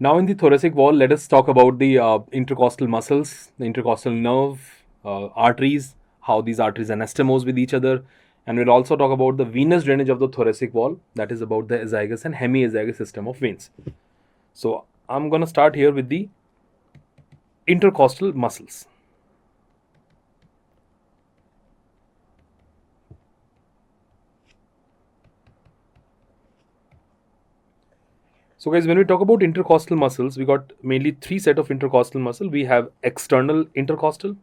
Now in the thoracic wall, let us talk about the intercostal muscles, the intercostal nerve, arteries, how these arteries anastomose with each other, and we'll also talk about the venous drainage of the thoracic wall, that is about the azygous and hemiazygous system of veins. So I'm going to start here with the intercostal muscles. So guys, when we talk about intercostal muscles, we got mainly three set of intercostal muscle. We have external intercostal.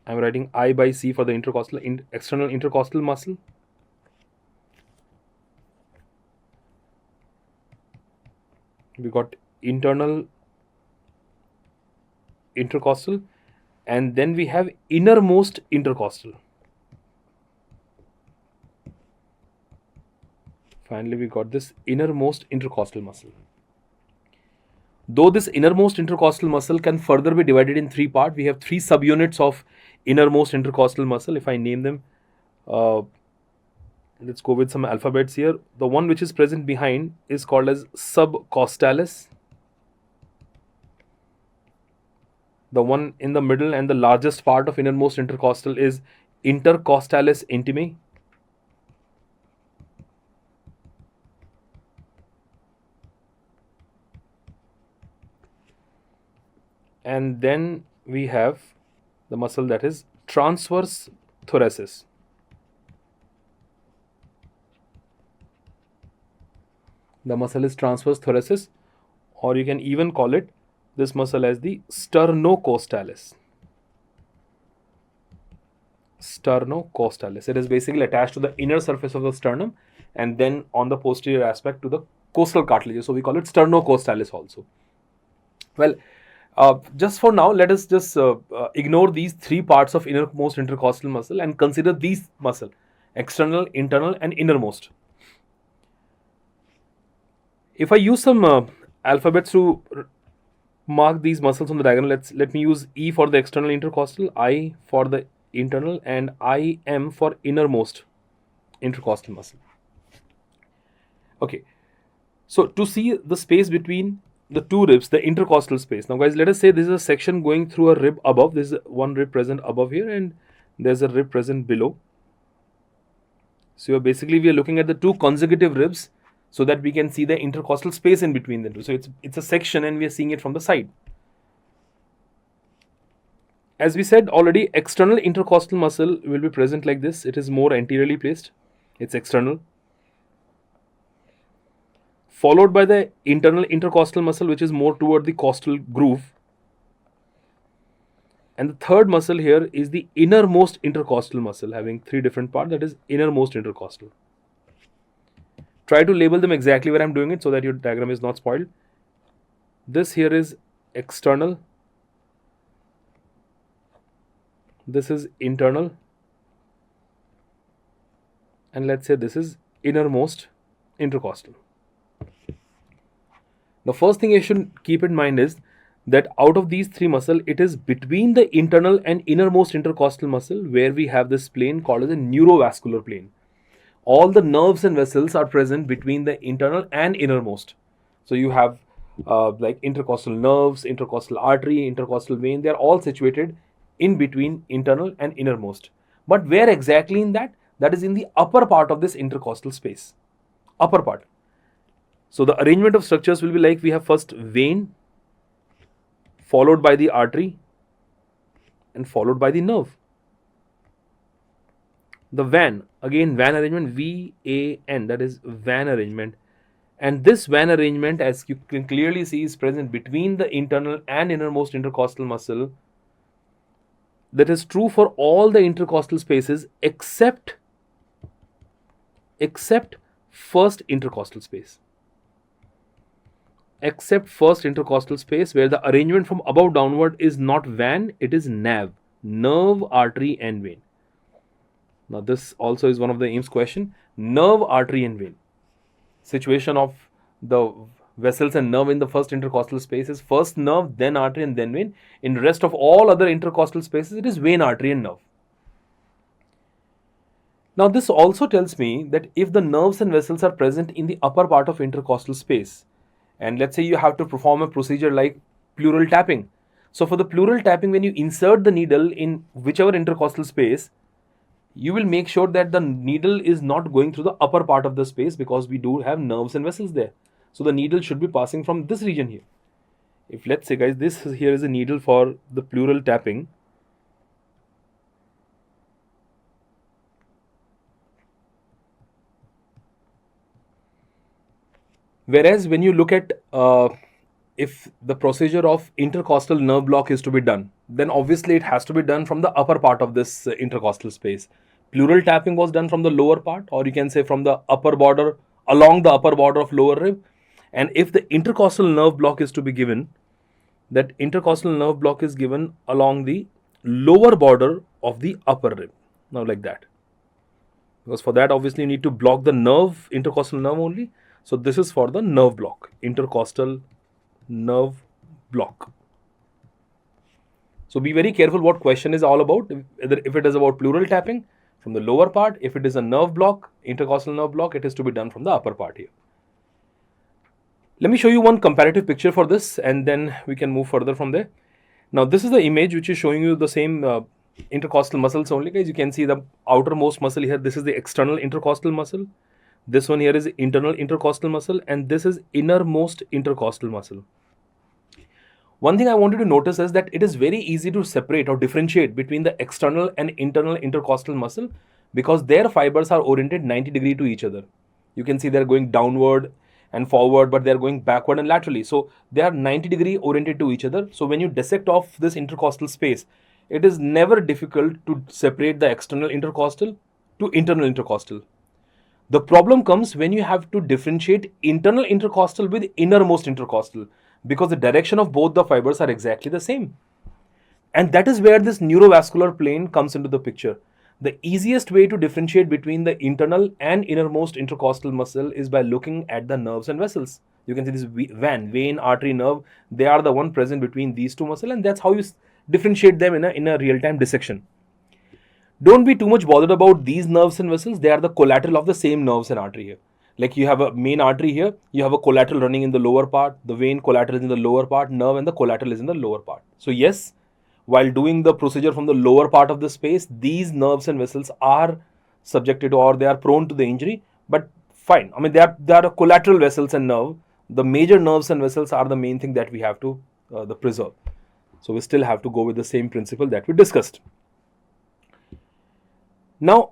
I'm writing I by C for the intercostal, external intercostal muscle. We got internal intercostal, and then we have innermost intercostal. Finally, we got this innermost intercostal muscle. Though this innermost intercostal muscle can further be divided in three parts, we have three subunits of innermost intercostal muscle. If I name them, let's go with some alphabets here. The one which is present behind is called as subcostalis. The one in the middle and the largest part of innermost intercostal is intercostalis intimae. And then we have the muscle that is transverse thoracis. The muscle is transverse thoracis, or you can even call it this muscle as the sternocostalis. Sternocostalis. It is basically attached to the inner surface of the sternum and then on the posterior aspect to the costal cartilages. So we call it sternocostalis also. Well, just for now, let us just ignore these three parts of innermost intercostal muscle and consider these muscle: external, internal, and innermost. If I use some alphabets to mark these muscles on the diagram, let me use E for the external intercostal, I for the internal, and IM for innermost intercostal muscle. Okay, so to see the space between the two ribs, the intercostal space. Now guys, let us say this is a section going through a rib above. This is one rib present above here and there's a rib present below. So basically we are looking at the two consecutive ribs so that we can see the intercostal space in between the two. So it's a section and we are seeing it from the side. As we said already, external intercostal muscle will be present like this. It is more anteriorly placed. It's external. Followed by the internal intercostal muscle, which is more toward the costal groove. And the third muscle here is the innermost intercostal muscle, having three different parts, that is innermost intercostal. Try to label them exactly where I'm doing it so that your diagram is not spoiled. This here is external. This is internal. And let's say this is innermost intercostal. The first thing you should keep in mind is that out of these three muscles, it is between the internal and innermost intercostal muscle where we have this plane called as a neurovascular plane. All the nerves and vessels are present between the internal and innermost. So you have like intercostal nerves, intercostal artery, intercostal vein. They are all situated in between internal and innermost. But where exactly in that? That is in the upper part of this intercostal space. Upper part. So the arrangement of structures will be like we have first vein, followed by the artery, and followed by the nerve. The van, again van arrangement, V-A-N, that is van arrangement. And this van arrangement, as you can clearly see, is present between the internal and innermost intercostal muscle. That is true for all the intercostal spaces except first intercostal space. Except first intercostal space, where the arrangement from above downward is not van, it is nav, nerve, artery, and vein. Now this also is one of the AIIMS question. Nerve, artery, and vein. Situation of the vessels and nerve in the first intercostal space is first nerve, then artery, and then vein. In rest of all other intercostal spaces, it is vein, artery, and nerve. Now, this also tells me that if the nerves and vessels are present in the upper part of intercostal space, and let's say you have to perform a procedure like pleural tapping. So, for the pleural tapping, when you insert the needle in whichever intercostal space, you will make sure that the needle is not going through the upper part of the space because we do have nerves and vessels there. So, the needle should be passing from this region here. If let's say, guys, this here is a needle for the pleural tapping. Whereas when you look at if the procedure of intercostal nerve block is to be done, then obviously it has to be done from the upper part of this intercostal space. Pleural tapping was done from the lower part, or you can say from the upper border, along the upper border of lower rib. And if the intercostal nerve block is to be given, that intercostal nerve block is given along the lower border of the upper rib. Now, like that. Because for that, obviously, you need to block the nerve, intercostal nerve only. So, this is for the nerve block, intercostal nerve block. So, be very careful what question is all about. If it is about pleural tapping from the lower part, if it is a nerve block, intercostal nerve block, it is to be done from the upper part here. Let me show you one comparative picture for this, and then we can move further from there. Now, this is the image which is showing you the same intercostal muscles only, guys. You can see the outermost muscle here. This is the external intercostal muscle. This one here is internal intercostal muscle, and this is innermost intercostal muscle. One thing I wanted to notice is that it is very easy to separate or differentiate between the external and internal intercostal muscle because their fibers are oriented 90 degree to each other. You can see they're going downward and forward, but they're going backward and laterally. So they are 90 degree oriented to each other. So when you dissect off this intercostal space, it is never difficult to separate the external intercostal to internal intercostal. The problem comes when you have to differentiate internal intercostal with innermost intercostal because the direction of both the fibers are exactly the same. And that is where this neurovascular plane comes into the picture. The easiest way to differentiate between the internal and innermost intercostal muscle is by looking at the nerves and vessels. You can see this vein, artery, nerve. They are the one present between these two muscles, and that's how you differentiate them in a real-time dissection. Don't be too much bothered about these nerves and vessels. They are the collateral of the same nerves and artery here. Like you have a main artery here, you have a collateral running in the lower part, the vein collateral is in the lower part, nerve and the collateral is in the lower part. So yes, while doing the procedure from the lower part of the space, these nerves and vessels are subjected to, or they are prone to the injury, but fine. I mean, they are collateral vessels and nerve. The major nerves and vessels are the main thing that we have to preserve. So we still have to go with the same principle that we discussed. Now,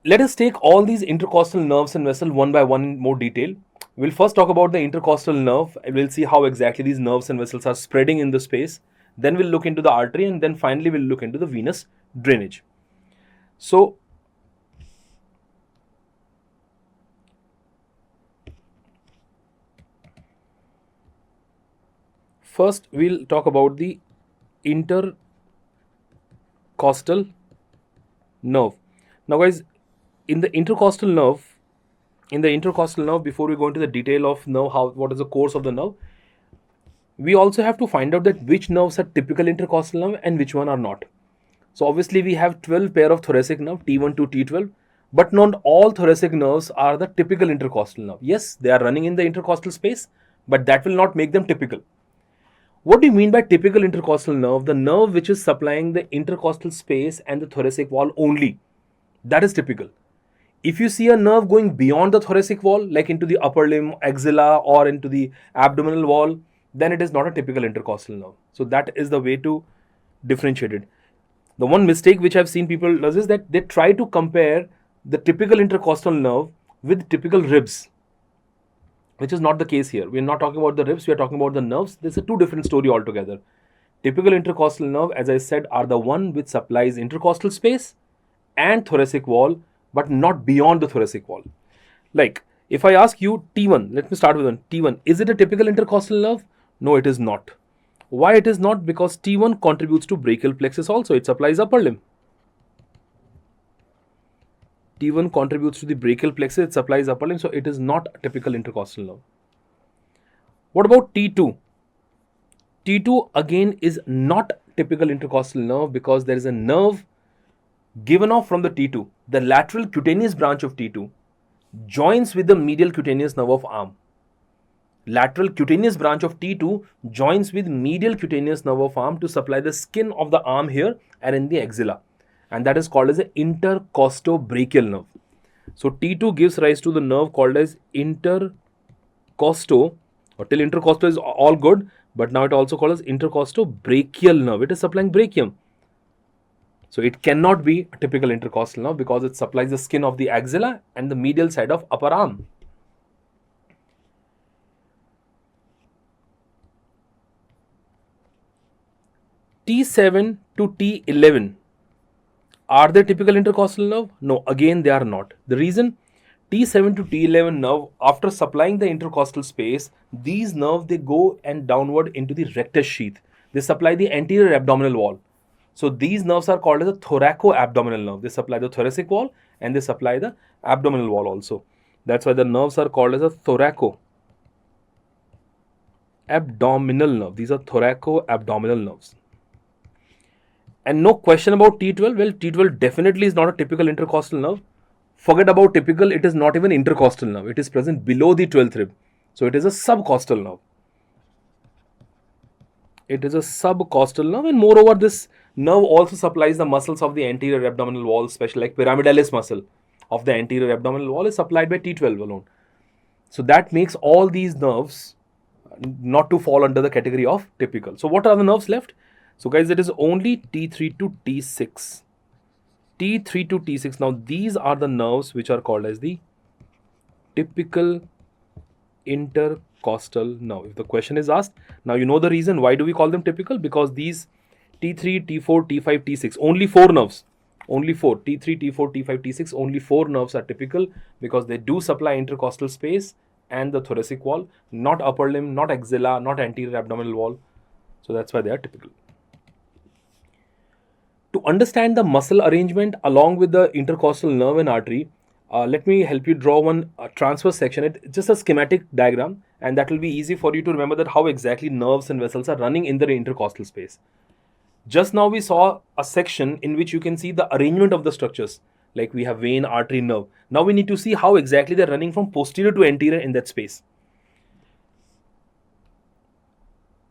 let us take all these intercostal nerves and vessels one by one in more detail. We'll first talk about the intercostal nerve. We'll see how exactly these nerves and vessels are spreading in the space. Then we'll look into the artery, and then finally we'll look into the venous drainage. So, first we'll talk about the intercostal nerve. Now, guys, in the intercostal nerve, before we go into the detail of nerve, what is the course of the nerve, we also have to find out that which nerves are typical intercostal nerve and which one are not. So obviously we have 12 pair of thoracic nerve, T1 to T12, but not all thoracic nerves are the typical intercostal nerve. Yes, they are running in the intercostal space, but that will not make them typical. What do you mean by typical intercostal nerve? The nerve which is supplying the intercostal space and the thoracic wall only. That is typical. If you see a nerve going beyond the thoracic wall, like into the upper limb, axilla, or into the abdominal wall, then it is not a typical intercostal nerve. So that is the way to differentiate it. The one mistake which I've seen people does is that they try to compare the typical intercostal nerve with typical ribs, which is not the case here. We're not talking about the ribs, we are talking about the nerves. This is a two different story altogether. Typical intercostal nerve, as I said, are the one which supplies intercostal space and thoracic wall, but not beyond the thoracic wall. Like, if I ask you T1, let me start with one. T1, is it a typical intercostal nerve? No, it is not. Why it is not? Because T1 contributes to brachial plexus also. It supplies upper limb. T1 contributes to the brachial plexus. It supplies upper limb. So it is not a typical intercostal nerve. What about T2? T2 again is not typical intercostal nerve because there is a nerve given off from the T2. the lateral cutaneous branch of T2 joins with the medial cutaneous nerve of arm. Lateral cutaneous branch of T2 joins with medial cutaneous nerve of arm to supply the skin of the arm here and in the axilla, and that is called as the intercostobrachial nerve. So T2 gives rise to the nerve called as intercosto, or till intercosto is all good, but now it also called as intercostobrachial nerve. It is supplying brachium. So it cannot be a typical intercostal nerve because it supplies the skin of the axilla and the medial side of upper arm. T7 to T11, are they typical intercostal nerve? No, again they are not. The reason, T7 to T11 nerve, after supplying the intercostal space, these nerves, they go and downward into the rectus sheath. They supply the anterior abdominal wall. So these nerves are called as a thoraco-abdominal nerve. They supply the thoracic wall and they supply the abdominal wall also. That's why the nerves are called as a thoraco-abdominal nerve. These are thoraco-abdominal nerves. And no question about T12. Well, T12 definitely is not a typical intercostal nerve. Forget about typical, it is not even intercostal nerve. It is present below the 12th rib. So it is a subcostal nerve. It is a subcostal nerve, and moreover this nerve also supplies the muscles of the anterior abdominal wall, especially like pyramidalis muscle of the anterior abdominal wall is supplied by T12 alone. So that makes all these nerves not to fall under the category of typical. So what are the nerves left? So guys, it is only T3 to T6. T3 to T6. Now these are the nerves which are called as the typical intercostal nerve. If the question is asked, now you know the reason why do we call them typical, because these T3, T4, T5, T6, only 4 nerves, only 4, T3, T4, T5, T6, only 4 nerves are typical because they do supply intercostal space and the thoracic wall, not upper limb, not axilla, not anterior abdominal wall. So that's why they are typical. To understand the muscle arrangement along with the intercostal nerve and artery, let me help you draw one transverse section. It's just a schematic diagram, and that will be easy for you to remember that how exactly nerves and vessels are running in the intercostal space. Just now we saw a section in which you can see the arrangement of the structures, like we have vein, artery, nerve. Now we need to see how exactly they're running from posterior to anterior in that space.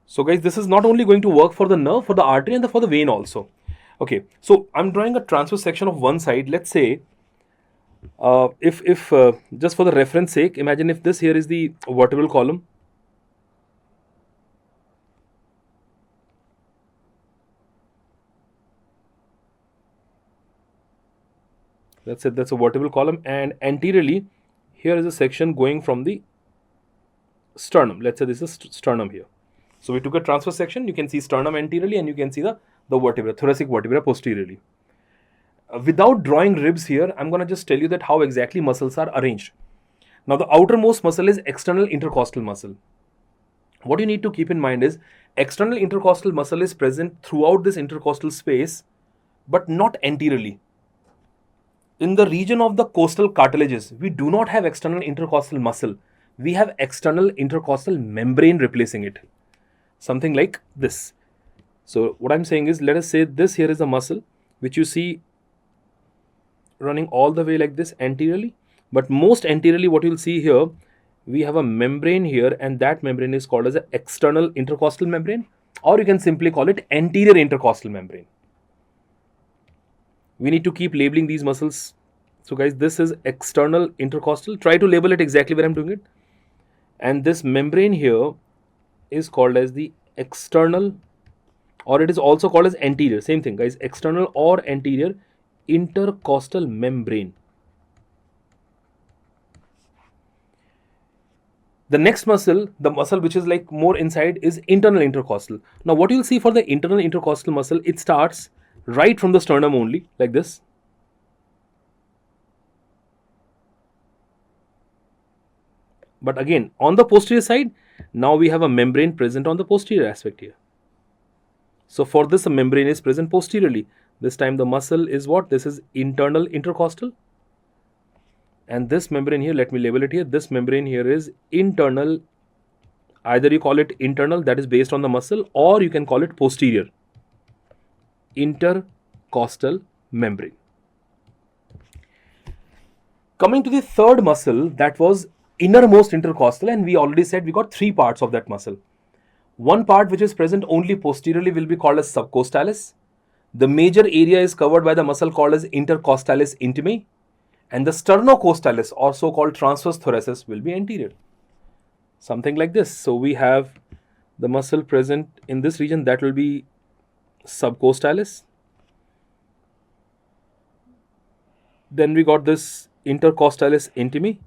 So guys, this is not only going to work for the nerve, for the artery and for the vein also. Okay, so I'm drawing a transverse section of one side. Let's say, if just for the reference sake, imagine if this here is the vertebral column. Let's say that's a vertebral column, and anteriorly, here is a section going from the sternum. Let's say this is sternum here. So we took a transverse section. You can see sternum anteriorly, and you can see the vertebra, thoracic vertebra posteriorly. Without drawing ribs here, I'm going to just tell you that how exactly muscles are arranged. Now the outermost muscle is external intercostal muscle. What you need to keep in mind is external intercostal muscle is present throughout this intercostal space, but not anteriorly. In the region of the costal cartilages, we do not have external intercostal muscle. We have external intercostal membrane replacing it. Something like this. So what I'm saying is, let us say this here is a muscle which you see running all the way like this anteriorly, but most anteriorly what you'll see here, we have a membrane here, and that membrane is called as an external intercostal membrane, or you can simply call it anterior intercostal membrane. We need to keep labeling these muscles. So guys, this is external intercostal. Try to label it exactly where I'm doing it. And this membrane here is called as the external, or it is also called as anterior. Same thing guys, external or anterior intercostal membrane. The next muscle, the muscle which is like more inside, is internal intercostal. Now what you'll see for the internal intercostal muscle, it starts right from the sternum only, like this. But again, on the posterior side, now we have a membrane present on the posterior aspect here. So for this, a membrane is present posteriorly. This time the muscle is what? This is internal intercostal. And this membrane here, let me label it here. This membrane here is internal. Either you call it internal, that is based on the muscle, or you can call it posterior intercostal membrane. Coming to the third muscle, that was innermost intercostal, and we already said we got three parts of that muscle. One part which is present only posteriorly will be called as subcostalis. The major area is covered by the muscle called as intercostalis intime, and the sternocostalis, also called transverse thoracis, will be anterior. Something like this. So we have the muscle present in this region, that will be subcostalis. Then we got this intercostalis intime,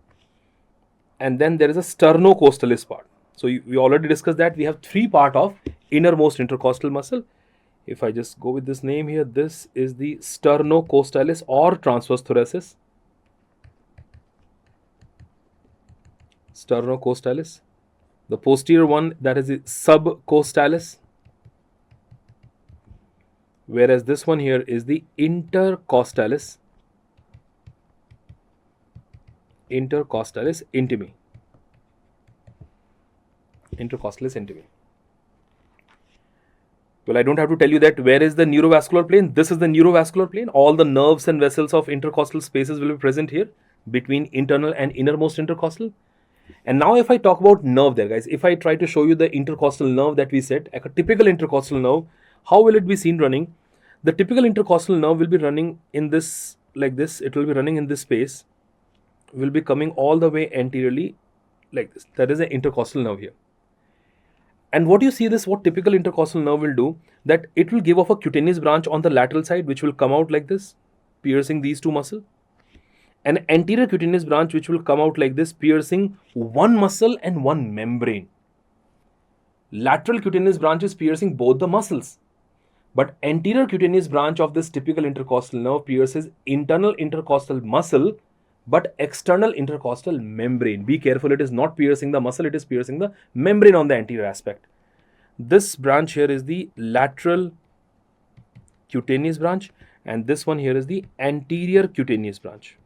and then there is a sternocostalis part. So we already discussed that we have three part of innermost intercostal muscle. If I just go with this name here, this is the sternocostalis or transverse thoracis. Sternocostalis. The posterior one, that is the subcostalis, whereas this one here is the intercostalis. Intercostalis intime. Intercostalis intime. Well, I don't have to tell you that where is the neurovascular plane. This is the neurovascular plane. All the nerves and vessels of intercostal spaces will be present here between internal and innermost intercostal. And now if I talk about nerve there, guys, if I try to show you the intercostal nerve that we said, like a typical intercostal nerve, how will it be seen running? The typical intercostal nerve will be running in this, like this. It will be running in this space, will be coming all the way anteriorly like this. That is an intercostal nerve here. And what you see this, what typical intercostal nerve will do, that it will give off a cutaneous branch on the lateral side, which will come out like this, piercing these two muscles. An anterior cutaneous branch which will come out like this, piercing one muscle and one membrane. Lateral cutaneous branch is piercing both the muscles. But anterior cutaneous branch of this typical intercostal nerve pierces internal intercostal muscle but external intercostal membrane. Be careful, it is not piercing the muscle, it is piercing the membrane on the anterior aspect. This branch here is the lateral cutaneous branch, and this one here is the anterior cutaneous branch.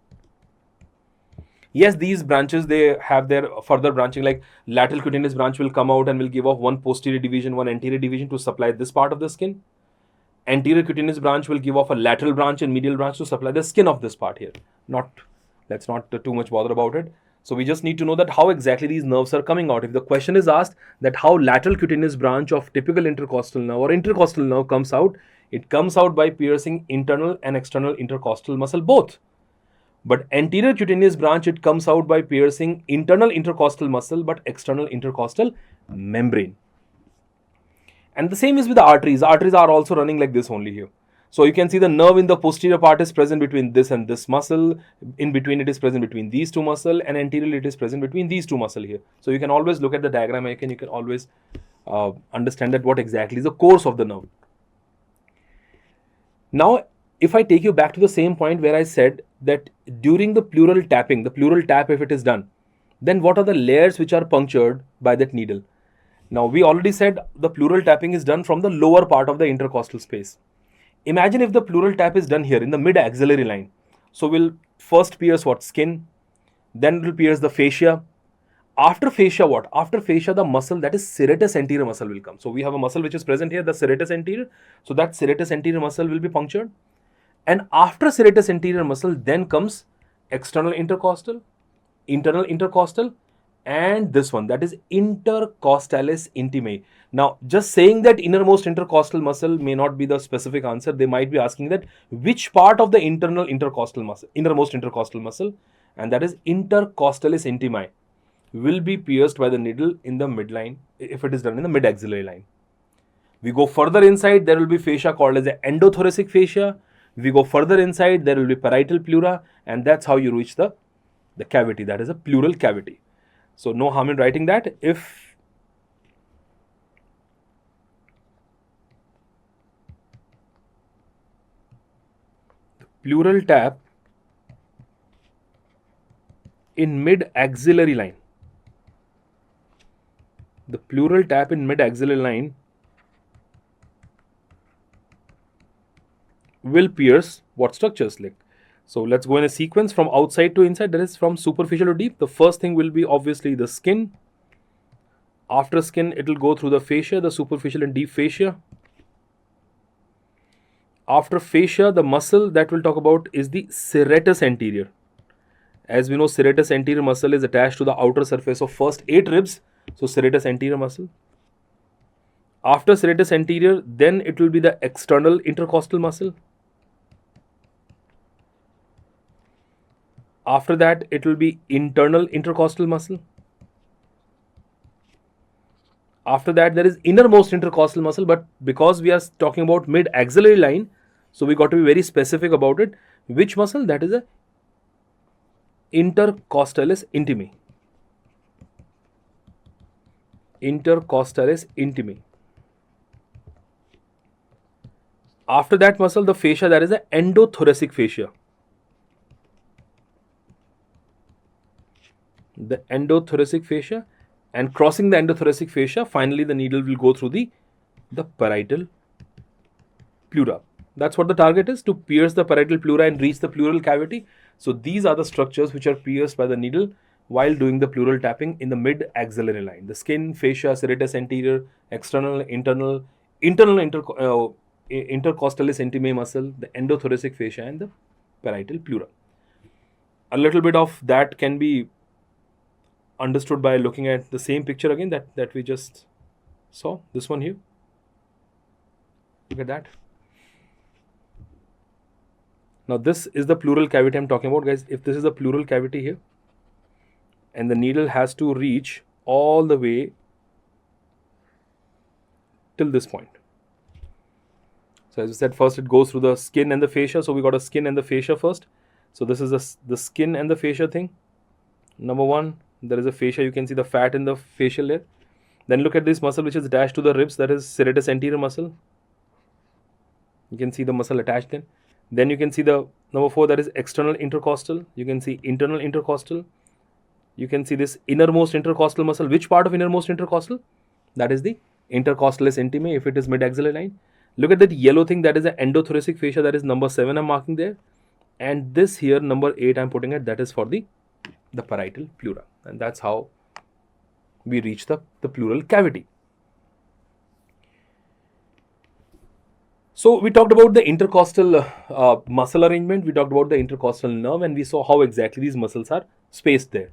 Yes, these branches, they have their further branching, like lateral cutaneous branch will come out and will give off one posterior division, one anterior division to supply this part of the skin. Anterior cutaneous branch will give off a lateral branch and medial branch to supply the skin of this part here. Let's not too much bother about it. So we just need to know that how exactly these nerves are coming out. If the question is asked that how lateral cutaneous branch of typical intercostal nerve or intercostal nerve comes out, it comes out by piercing internal and external intercostal muscle both. But anterior cutaneous branch, it comes out by piercing internal intercostal muscle but external intercostal membrane. And the same is with the arteries. Arteries are also running like this only here. So you can see the nerve in the posterior part is present between this and this muscle. In between it is present between these two muscle, and anteriorly it is present between these two muscle here. So you can always look at the diagram and you can always understand that what exactly is the course of the nerve. Now, if I take you back to the same point where I said that during the pleural tapping, the pleural tap, if it is done, then what are the layers which are punctured by that needle? Now, we already said the pleural tapping is done from the lower part of the intercostal space. Imagine if the pleural tap is done here in the mid-axillary line. So we'll first pierce what? Skin. Then we'll pierce the fascia. After fascia what? After fascia, the muscle, that is serratus anterior muscle, will come. So we have a muscle which is present here, the serratus anterior. So that serratus anterior muscle will be punctured. And after serratus anterior muscle, then comes external intercostal, internal intercostal, and this one, that is intercostalis intime. Now, just saying that innermost intercostal muscle may not be the specific answer. They might be asking that which part of the internal intercostal muscle, innermost intercostal muscle, and that is intercostalis intime, will be pierced by the needle in the midline if it is done in the mid-axillary line. We go further inside, there will be fascia called as the endothoracic fascia. We go further inside, there will be parietal pleura, and that's how you reach the cavity, that is a pleural cavity. So no harm in writing that. If the pleural tap in mid-axillary line, the pleural tap in mid-axillary line will pierce what structures? Like, so let's go in a sequence from outside to inside, that is from superficial to deep. The first thing will be obviously the skin. After skin, it will go through the fascia, the superficial and deep fascia. After fascia, the muscle that we'll talk about is the serratus anterior. As we know, serratus anterior muscle is attached to the outer surface of first 8 ribs. So serratus anterior muscle. After serratus anterior, then it will be the external intercostal muscle. After that, it will be internal intercostal muscle. After that, there is innermost intercostal muscle, but because we are talking about mid-axillary line, so we got to be very specific about it. Which muscle? That is a intercostalis intimi. Intercostalis intimi. After that muscle, the fascia, that is the endothoracic fascia. The endothoracic fascia, and crossing the endothoracic fascia, finally the needle will go through the parietal pleura. That's what the target is, to pierce the parietal pleura and reach the pleural cavity. So these are the structures which are pierced by the needle while doing the pleural tapping in the mid-axillary line. The skin, fascia, serratus anterior, external, internal, intercostalis intimi muscle, the endothoracic fascia, and the parietal pleura. A little bit of that can be understood by looking at the same picture again that we just saw. This one here. Look at that. Now this is the pleural cavity I'm talking about, guys. If this is the pleural cavity here, and the needle has to reach all the way till this point. So as I said, first it goes through the skin and the fascia. So we got a skin and the fascia first. So this is the skin and the fascia thing. Number one, there is a fascia. You can see the fat in the facial layer. Then look at this muscle which is attached to the ribs. That is serratus anterior muscle. You can see the muscle attached in. Then you can see the number 4, that is external intercostal. You can see internal intercostal. You can see this innermost intercostal muscle. Which part of innermost intercostal? That is the intercostalis intimi, if it is mid-axillary line. Look at that yellow thing, that is the endothoracic fascia, that is number 7 I'm marking there. And this here, number 8 I'm putting it, that is for the parietal pleura. And that's how we reach the pleural cavity. So we talked about the intercostal muscle arrangement, we talked about the intercostal nerve, and we saw how exactly these muscles are spaced there.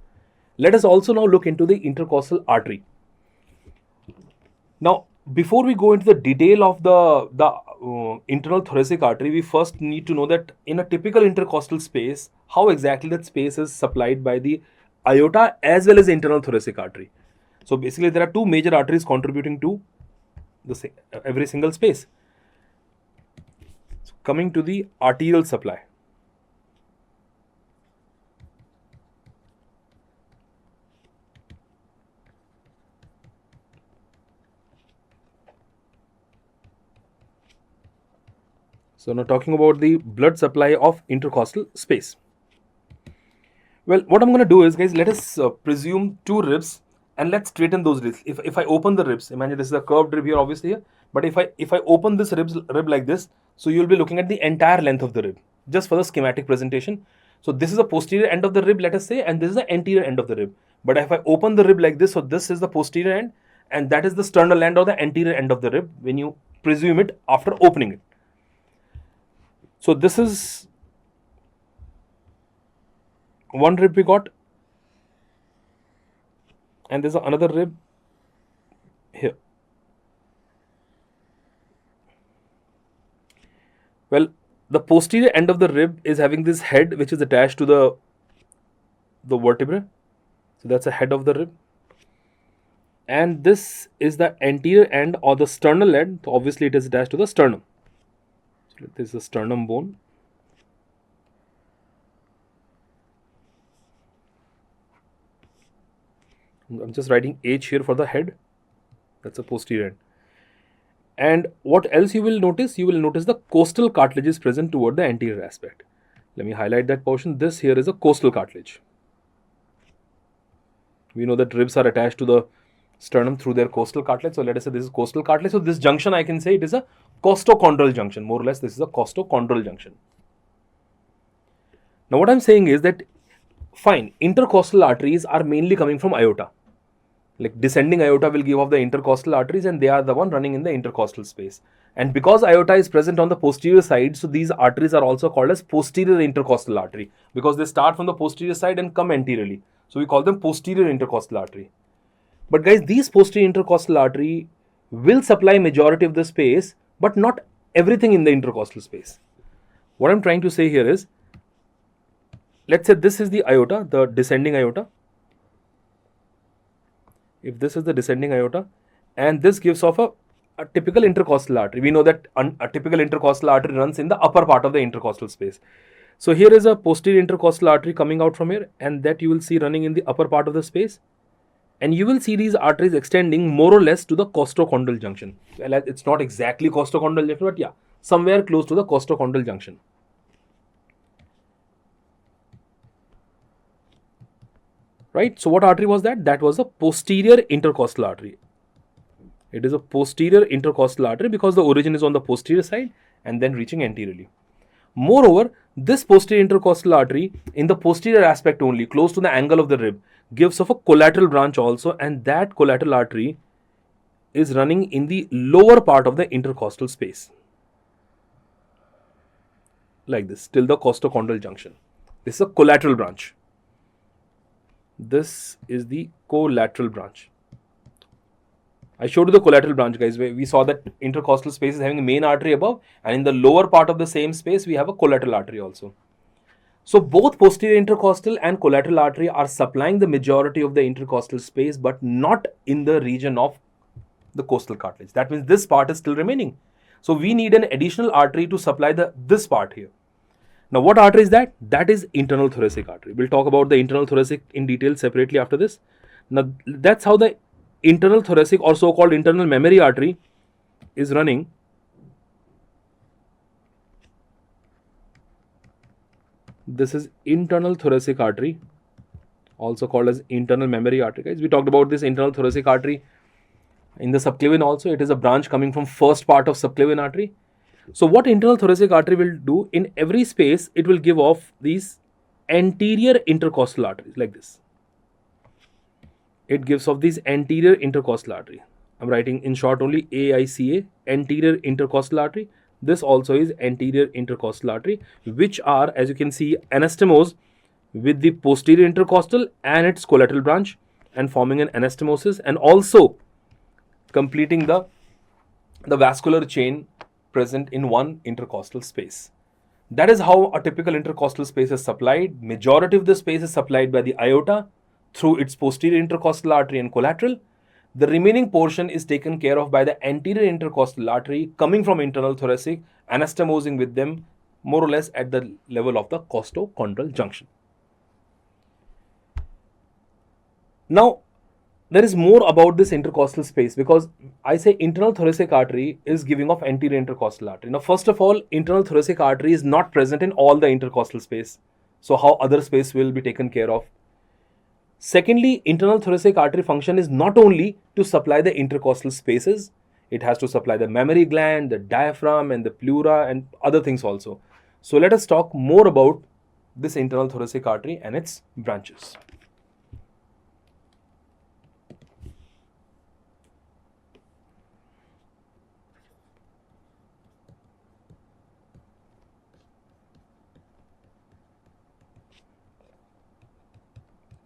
Let us also now look into the intercostal artery. Now, before we go into the detail of the internal thoracic artery, we first need to know that in a typical intercostal space, how exactly that space is supplied by the aorta as well as the internal thoracic artery. So basically, there are two major arteries contributing to every single space. So coming to the arterial supply. So now talking about the blood supply of intercostal space. Well, what I'm going to do is, guys, let us presume 2 ribs and let's straighten those ribs. If I open the ribs, imagine this is a curved rib here, obviously here. But if I open this rib like this, so you'll be looking at the entire length of the rib, just for the schematic presentation. So this is the posterior end of the rib, let us say, and this is the anterior end of the rib. But if I open the rib like this, so this is the posterior end, and that is the sternal end or the anterior end of the rib when you presume it after opening it. So this is one rib we got, and there's another rib here. Well, the posterior end of the rib is having this head which is attached to the vertebrae. So that's the head of the rib. And this is the anterior end or the sternal end. So obviously it is attached to the sternum. So this is the sternum bone. I'm just writing H here for the head. That's the posterior end. And what else you will notice? You will notice the costal cartilage is present toward the anterior aspect. Let me highlight that portion. This here is a costal cartilage. We know that ribs are attached to the sternum through their costal cartilage. So let us say this is costal cartilage. So this junction, I can say it is a costochondral junction. More or less, this is a costochondral junction. Now what I'm saying is that, fine, intercostal arteries are mainly coming from aorta. Like descending aorta will give off the intercostal arteries, and they are the one running in the intercostal space. And because aorta is present on the posterior side, so these arteries are also called as posterior intercostal artery, because they start from the posterior side and come anteriorly. So we call them posterior intercostal artery. But guys, these posterior intercostal artery will supply majority of the space, but not everything in the intercostal space. What I'm trying to say here is, let's say this is the aorta, the descending aorta. If this is the descending aorta, and this gives off a typical intercostal artery. We know that a typical intercostal artery runs in the upper part of the intercostal space. So here is a posterior intercostal artery coming out from here, and that you will see running in the upper part of the space. And you will see these arteries extending more or less to the costochondral junction. Well, it's not exactly costochondral junction, but yeah, somewhere close to the costochondral junction. Right? So what artery was that? That was a posterior intercostal artery. It is a posterior intercostal artery because the origin is on the posterior side and then reaching anteriorly. Moreover, this posterior intercostal artery in the posterior aspect only, close to the angle of the rib, gives off a collateral branch also, and that collateral artery is running in the lower part of the intercostal space. Like this, till the costochondral junction. This is a collateral branch. This is the collateral branch. I showed you the collateral branch, guys, where we saw that intercostal space is having a main artery above, and in the lower part of the same space, we have a collateral artery also. So both posterior intercostal and collateral artery are supplying the majority of the intercostal space, but not in the region of the costal cartilage. That means this part is still remaining. So we need an additional artery to supply this part here. Now, what artery is that? That is internal thoracic artery. We'll talk about the internal thoracic in detail separately after this. Now, that's how the internal thoracic or so-called internal mammary artery is running. This is internal thoracic artery, also called as internal mammary artery. Guys, we talked about this internal thoracic artery in the subclavian also. It is a branch coming from first part of subclavian artery. So what internal thoracic artery will do, in every space, it will give off these anterior intercostal arteries like this. It gives off these anterior intercostal artery. I'm writing in short only AICA, anterior intercostal artery. This also is anterior intercostal artery, which are, as you can see, anastomosed with the posterior intercostal and its collateral branch and forming an anastomosis, and also completing the vascular chain present in one intercostal space. That is how a typical intercostal space is supplied. Majority of the space is supplied by the aorta through its posterior intercostal artery and collateral. The remaining portion is taken care of by the anterior intercostal artery coming from internal thoracic, anastomosing with them more or less at the level of the costochondral junction. Now, there is more about this intercostal space, because I say internal thoracic artery is giving off anterior intercostal artery. Now, first of all, internal thoracic artery is not present in all the intercostal space. So, how other space will be taken care of? Secondly, internal thoracic artery function is not only to supply the intercostal spaces, it has to supply the mammary gland, the diaphragm, and the pleura, and other things also. So, let us talk more about this internal thoracic artery and its branches.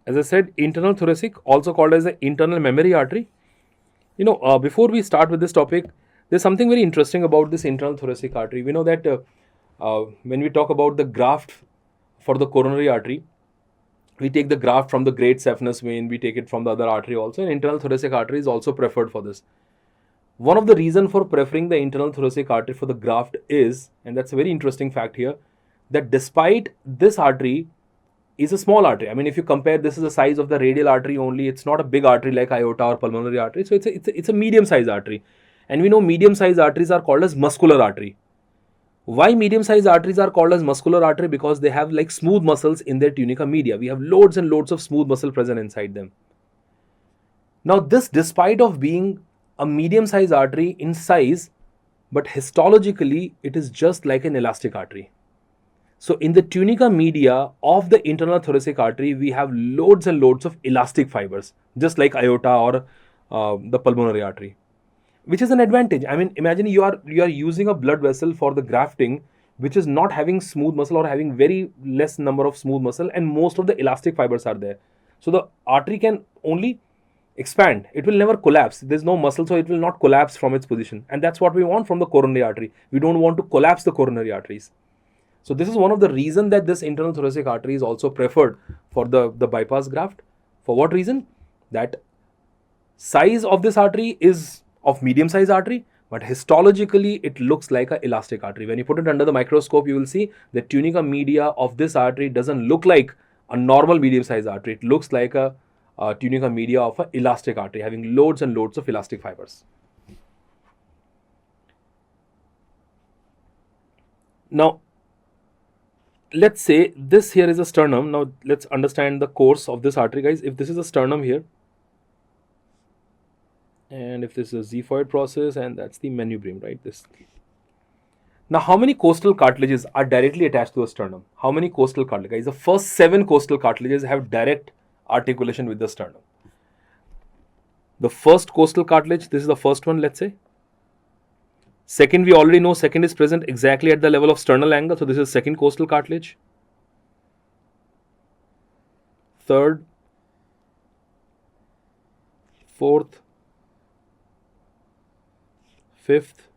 As I said, internal thoracic, also called as the internal mammary artery. Before we start with this topic, there's something very interesting about this internal thoracic artery. We know that when we talk about the graft for the coronary artery, we take the graft from the great saphenous vein, we take it from the other artery also, and internal thoracic artery is also preferred for this. One of the reasons for preferring the internal thoracic artery for the graft is, and that's a very interesting fact here, that despite this artery is a small artery. I mean, if you compare, this is the size of the radial artery only. It's not a big artery like aorta or pulmonary artery. So it's a medium-sized artery. And we know medium-sized arteries are called as muscular artery. Why medium-sized arteries are called as muscular artery? Because they have like smooth muscles in their tunica media. We have loads and loads of smooth muscle present inside them. Now, this, despite of being a medium-sized artery in size, but histologically, it is just like an elastic artery. So in the tunica media of the internal thoracic artery, we have loads and loads of elastic fibers, just like aorta or the pulmonary artery. which is an advantage. I mean, imagine you are using a blood vessel for the grafting, which is not having smooth muscle or having very less number of smooth muscle, and most of the elastic fibers are there. So the artery can only expand. It will never collapse. There's no muscle, so it will not collapse from its position. And that's what we want from the coronary artery. We don't want to collapse the coronary arteries. So this is one of the reasons that this internal thoracic artery is also preferred for the bypass graft. For what reason? That size of this artery is of medium size artery, but histologically it looks like an elastic artery. When you put it under the microscope, you will see the tunica media of this artery doesn't look like a normal medium size artery. It looks like a tunica media of an elastic artery, having loads and loads of elastic fibers. Now, let's say this here is a sternum. Now, let's understand the course of this artery, guys. If this is a sternum here, and if this is a xiphoid process, and that's the manubrium, right? This. Now, how many costal cartilages are directly attached to the sternum? How many costal cartilages? The first 7 costal cartilages have direct articulation with the sternum. The first costal cartilage, this is the first one, let's say. Second, we already know second is present exactly at the level of sternal angle. So this is second costal cartilage. Third, fourth, fifth,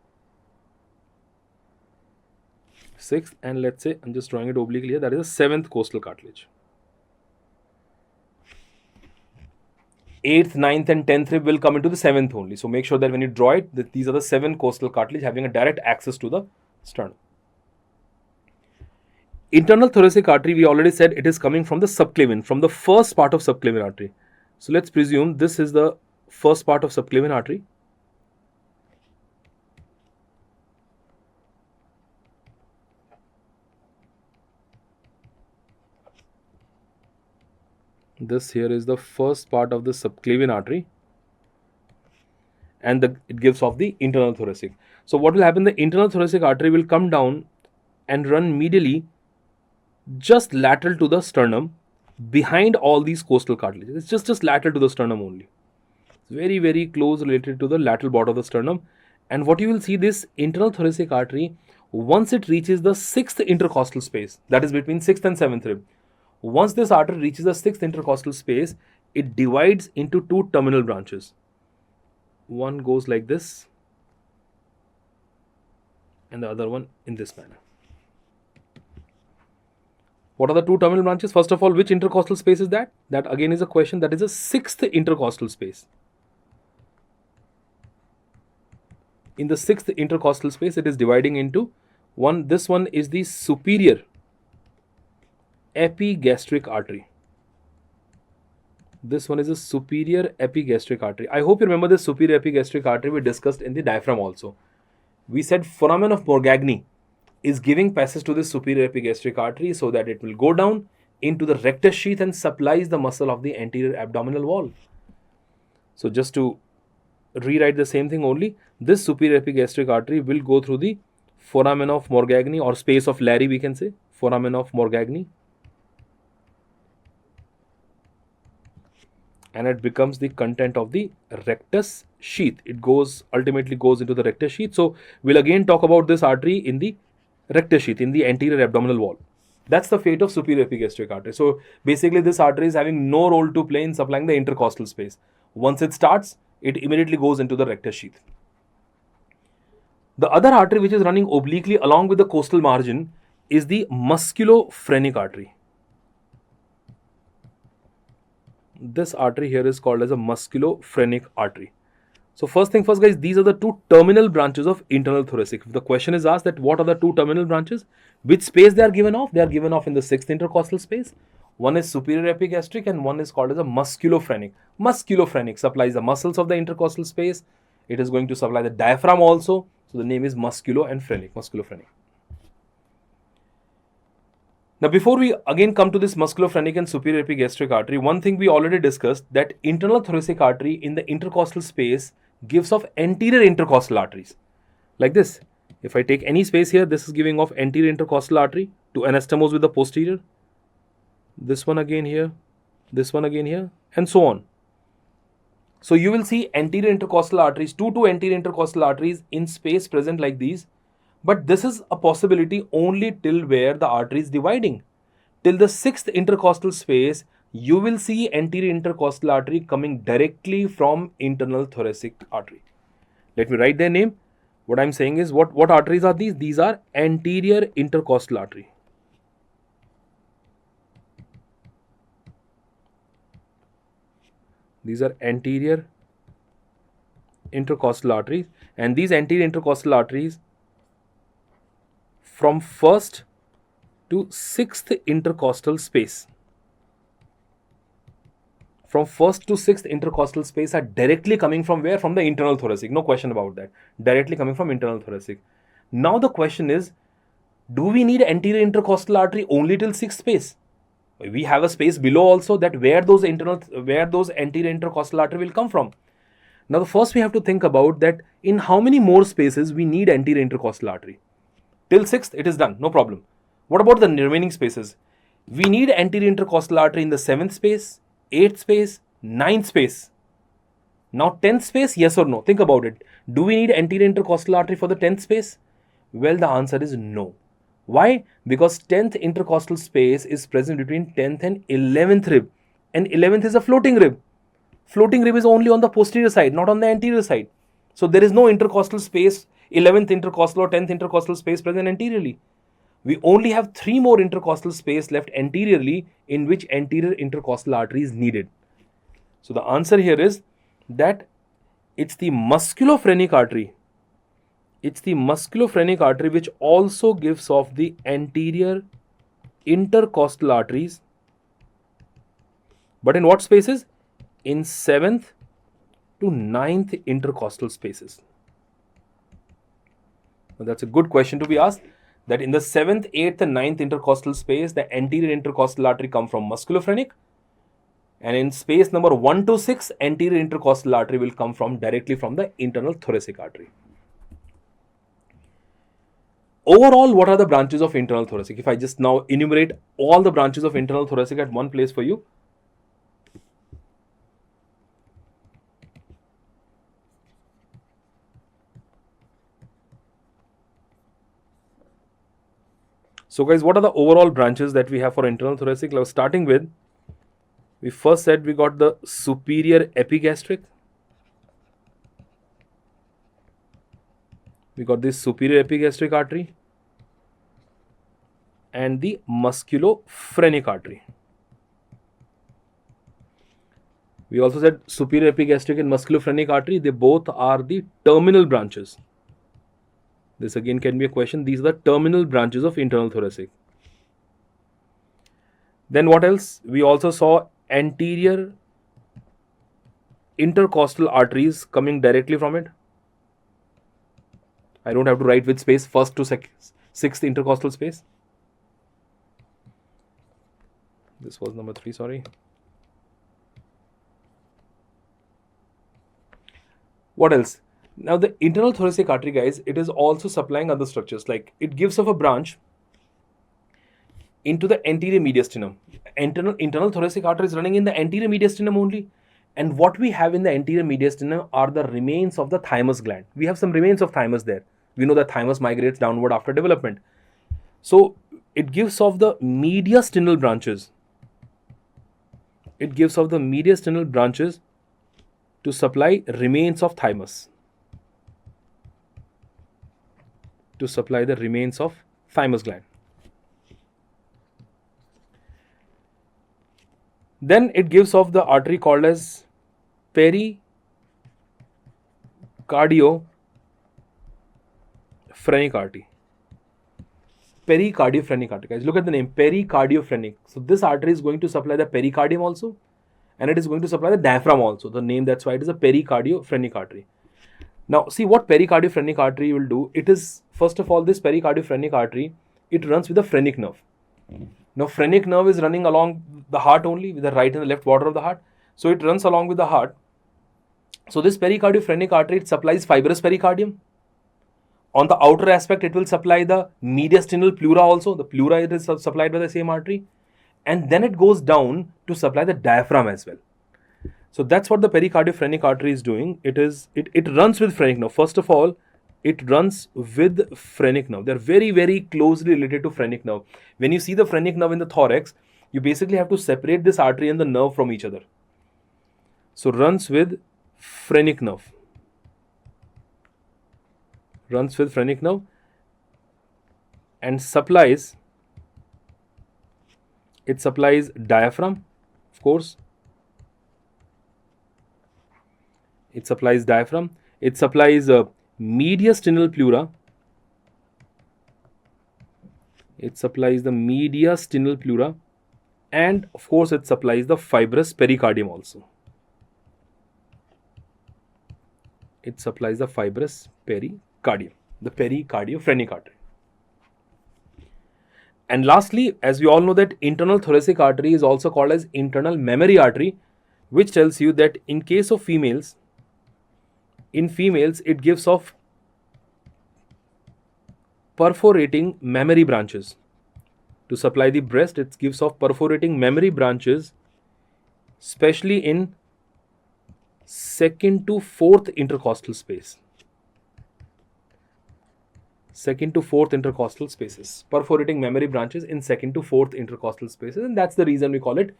sixth, and let's say, I'm just drawing it obliquely here, that is the 7th costal cartilage. 8th, 9th and 10th rib will come into the 7th only. So make sure that when you draw it, that these are the 7 costal cartilage having a direct access to the sternum. Internal thoracic artery, we already said it is coming from the subclavian, from the first part of subclavian artery. So let's presume this is the first part of subclavian artery. This here is the first part of the subclavian artery, and it gives off the internal thoracic. So what will happen? The internal thoracic artery will come down and run medially just lateral to the sternum behind all these costal cartilages. It's just lateral to the sternum only. It's very, very close related to the lateral border of the sternum. And what you will see, this internal thoracic artery, once it reaches the 6th intercostal space, that is between 6th and 7th rib, once this artery reaches the 6th intercostal space, it divides into 2 terminal branches. One goes like this, and the other one in this manner. What are the 2 terminal branches? First of all, which intercostal space is that? That again is a question. That is a 6th intercostal space. In the 6th intercostal space, it is dividing into one. This one is the superior epigastric artery. This one is a superior epigastric artery. I hope you remember this superior epigastric artery we discussed in the diaphragm also. We said foramen of Morgagni is giving passage to this superior epigastric artery so that it will go down into the rectus sheath and supplies the muscle of the anterior abdominal wall. So just to rewrite the same thing only, this superior epigastric artery will go through the foramen of Morgagni, or space of Larry, we can say, foramen of Morgagni, and it becomes the content of the rectus sheath. It ultimately goes into the rectus sheath. So we'll again talk about this artery in the rectus sheath, in the anterior abdominal wall. That's the fate of superior epigastric artery. So basically this artery is having no role to play in supplying the intercostal space. Once it starts, it immediately goes into the rectus sheath. The other artery which is running obliquely along with the costal margin is the musculophrenic artery. This artery here is called as a musculophrenic artery. So first thing first, guys, these are the 2 terminal branches of internal thoracic. If the question is asked that what are the 2 terminal branches, which space they are given off? They are given off in the 6th intercostal space. One is superior epigastric and one is called as a musculophrenic. Musculophrenic supplies the muscles of the intercostal space. It is going to supply the diaphragm also. So the name is musculophrenic. Now, before we again come to this musculophrenic and superior epigastric artery, one thing we already discussed, that internal thoracic artery in the intercostal space gives off anterior intercostal arteries. Like this. If I take any space here, this is giving off anterior intercostal artery to anastomose with the posterior. This one again here, this one again here, and so on. So you will see anterior intercostal arteries, two anterior intercostal arteries in space present like these. But this is a possibility only till where the artery is dividing. Till the sixth intercostal space, you will see anterior intercostal artery coming directly from internal thoracic artery. Let me write their name. What I'm saying is, what arteries are these? These are anterior intercostal artery. These are anterior intercostal arteries, and these anterior intercostal arteries from first to sixth intercostal space. From first to sixth intercostal space are directly coming from where? From the internal thoracic. No question about that. Directly coming from internal thoracic. Now the question is, do we need anterior intercostal artery only till sixth space? We have a space below also, that where those anterior intercostal artery will come from. Now the first we have to think about that in how many more spaces we need anterior intercostal artery. Till sixth it is done, no problem. What about the remaining spaces? We need anterior intercostal artery in the 7th space, 8th space, 9th space. Now 10th space, yes or no? Think about it. Do we need anterior intercostal artery for the 10th space? Well, the answer is no. Why? Because 10th intercostal space is present between 10th and 11th rib, and 11th is a floating rib. Floating rib is only on the posterior side, not on the anterior side. So there is no intercostal space, 11th intercostal or 10th intercostal space present anteriorly. We only have 3 more intercostal space left anteriorly in which anterior intercostal artery is needed. So the answer here is that it's the musculophrenic artery. It's the musculophrenic artery which also gives off the anterior intercostal arteries. But in what spaces? In 7th to 9th intercostal spaces. Now that's a good question to be asked. That in the 7th, 8th and 9th intercostal space, the anterior intercostal artery come from musculophrenic. And in space number 1 to 6, anterior intercostal artery will come from directly from the internal thoracic artery. Overall, what are the branches of internal thoracic? If I just now enumerate all the branches of internal thoracic at one place for you. So guys, what are the overall branches that we have for internal thoracic? Now starting with, we first said we got the superior epigastric. We got this superior epigastric artery and the musculophrenic artery. We also said superior epigastric and musculophrenic artery, they both are the terminal branches. This again can be a question. These are the terminal branches of internal thoracic. Then what else? We also saw anterior intercostal arteries coming directly from it. I don't have to write which space, first to sixth intercostal space. This was number 3, sorry. What else? Now the internal thoracic artery, guys, it is also supplying other structures, like it gives off a branch into the anterior mediastinum. Internal thoracic artery is running in the anterior mediastinum only. And what we have in the anterior mediastinum are the remains of the thymus gland. We have some remains of thymus there. We know that thymus migrates downward after development. So it gives off the mediastinal branches. It gives off the mediastinal branches to supply remains of thymus. To supply the remains of thymus gland. Then it gives off the artery called as pericardiophrenix artery. Pericardiophrenix artery. Guys, look at the name, pericardiophrenix. So this artery is going to supply the pericardium also, and it is going to supply the diaphragm also. The name, that's why it is a pericardiophrenix artery. Now, see what pericardiophrenix artery will do. It is, first of all, this pericardiophrenix artery, it runs with the phrenic nerve. Now, phrenic nerve is running along the heart only, with the right and the left border of the heart. So it runs along with the heart. So this pericardiophrenix artery, it supplies fibrous pericardium. On the outer aspect, it will supply the mediastinal pleura also. The pleura is supplied by the same artery. And then it goes down to supply the diaphragm as well. So that's what the pericardiophrenik artery is doing. It runs with phrenic nerve. First of all, it runs with phrenic nerve. They're very, very closely related to phrenic nerve. When you see the phrenic nerve in the thorax, you basically have to separate this artery and the nerve from each other. So runs with phrenic nerve. Runs with phrenic nerve and supplies diaphragm, of course. It supplies diaphragm. It supplies mediastinal pleura. It supplies the mediastinal pleura, and of course it supplies the fibrous pericardium also. It supplies the fibrous pericardium, the pericardiophrenik artery. And lastly, as we all know that internal thoracic artery is also called as internal mammary artery, which tells you that in case of females, it gives off perforating mammary branches. To supply the breast, it gives off perforating mammary branches, especially in 2nd to 4th intercostal space. 2nd to 4th intercostal spaces. Perforating mammary branches in 2nd to 4th intercostal spaces, and that's the reason we call it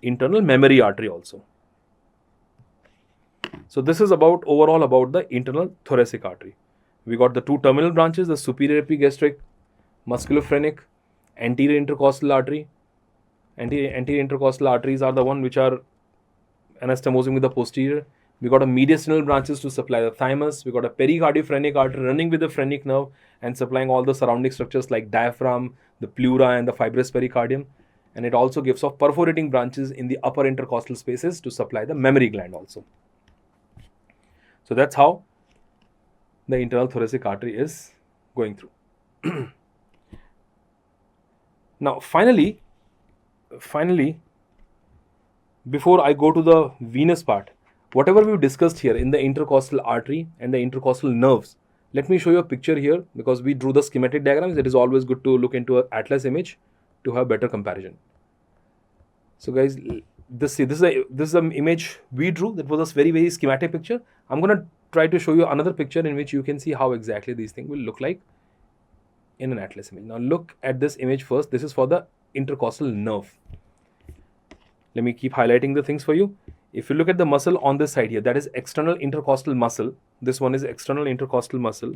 internal mammary artery also. So this is overall about the internal thoracic artery. We got the two terminal branches, the superior epigastric, musculophrenic, anterior intercostal artery. Anterior intercostal arteries are the one which are anastomosing with the posterior. We got a mediastinal branches to supply the thymus. We got a pericardiophrenik artery running with the phrenic nerve and supplying all the surrounding structures like diaphragm, the pleura, and the fibrous pericardium. And it also gives off perforating branches in the upper intercostal spaces to supply the mammary gland also. So that's how the internal thoracic artery is going through. Now, finally, before I go to the venous part, whatever we've discussed here in the intercostal artery and the intercostal nerves, let me show you a picture here because we drew the schematic diagrams. It is always good to look into an atlas image to have better comparison. So guys, this is an image we drew. That was a very, very schematic picture. I'm going to try to show you another picture in which you can see how exactly these things will look like in an atlas image. Now look at this image first. This is for the intercostal nerve. Let me keep highlighting the things for you. If you look at the muscle on this side here, that is external intercostal muscle. This one is external intercostal muscle.